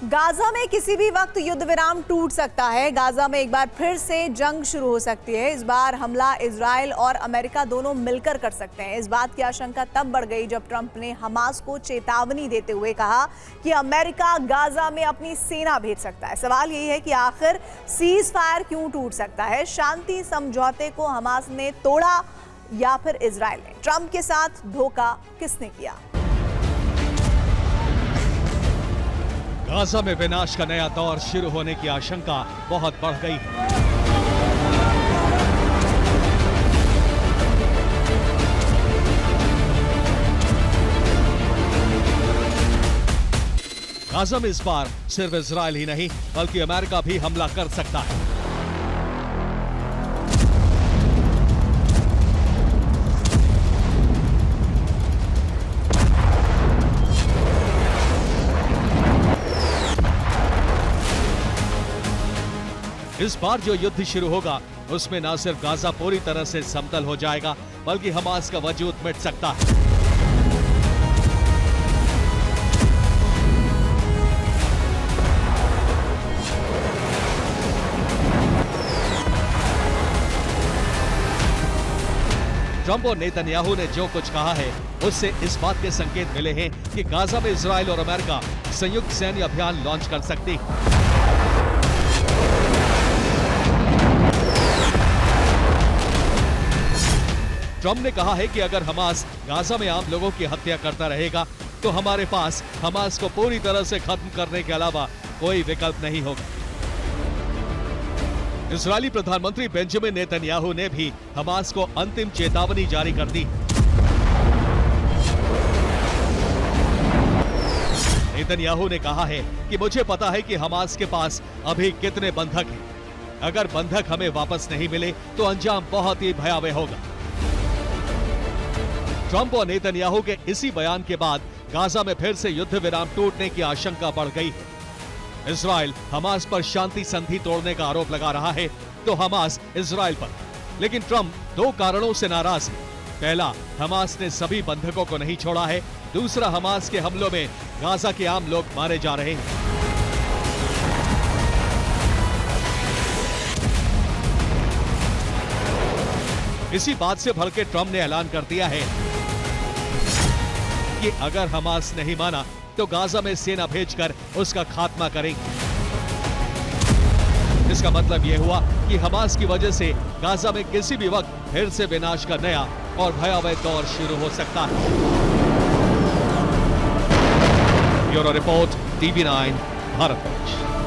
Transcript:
Gaza में किसी भी वक्त युद्ध विराम टूट सकता है। गाजा में एक बार फिर से जंग शुरू हो सकती है। इस बार हमला इजराइल और अमेरिका दोनों मिलकर कर सकते हैं। इस बात की आशंका तब बढ़ गई जब ट्रंप ने हमास को चेतावनी देते हुए कहा कि अमेरिका गाजा में अपनी सेना भेज सकता है। सवाल यही है कि आखिर सीज फायर क्यों टूट सकता है? शांति समझौते को हमास ने तोड़ा या फिर इजराइल ने? ट्रंप के साथ धोखा किसने किया? गाजा में विनाश का नया दौर शुरू होने की आशंका बहुत बढ़ गई है। गाजा में इस बार सिर्फ इजराइल ही नहीं बल्कि अमेरिका भी हमला कर सकता है। इस बार जो युद्ध शुरू होगा उसमें न सिर्फ गाजा पूरी तरह से समतल हो जाएगा बल्कि हमास का वजूद मिट सकता है। ट्रंप और नेतन्याहू ने जो कुछ कहा है उससे इस बात के संकेत मिले हैं कि गाजा में इजराइल और अमेरिका संयुक्त सैन्य अभियान लॉन्च कर सकती है। ट्रंप ने कहा है कि अगर हमास गाजा में आम लोगों की हत्या करता रहेगा तो हमारे पास हमास को पूरी तरह से खत्म करने के अलावा कोई विकल्प नहीं होगा। इजरायली प्रधानमंत्री बेंजामिन नेतन्याहू ने भी हमास को अंतिम चेतावनी जारी कर दी। नेतन्याहू ने कहा है कि मुझे पता है कि हमास के पास अभी कितने बंधक हैं। अगर बंधक हमें वापस नहीं मिले तो अंजाम बहुत ही भयावह होगा। ट्रंप और नेतन्याहू के इसी बयान के बाद गाजा में फिर से युद्ध विराम टूटने की आशंका बढ़ गई है। इजराइल हमास पर शांति संधि तोड़ने का आरोप लगा रहा है तो हमास इजराइल पर। लेकिन ट्रंप दो कारणों से नाराज है। पहला, हमास ने सभी बंधकों को नहीं छोड़ा है। दूसरा, हमास के हमलों में गाजा के आम लोग मारे जा रहे हैं। इसी बात से भड़के ट्रंप ने ऐलान कर दिया है कि अगर हमास नहीं माना तो गाजा में सेना भेजकर उसका खात्मा करेंगे। इसका मतलब यह हुआ कि हमास की वजह से गाजा में किसी भी वक्त फिर से विनाश का नया और भयावह दौर शुरू हो सकता है। Bureau report, TV9 Bharat.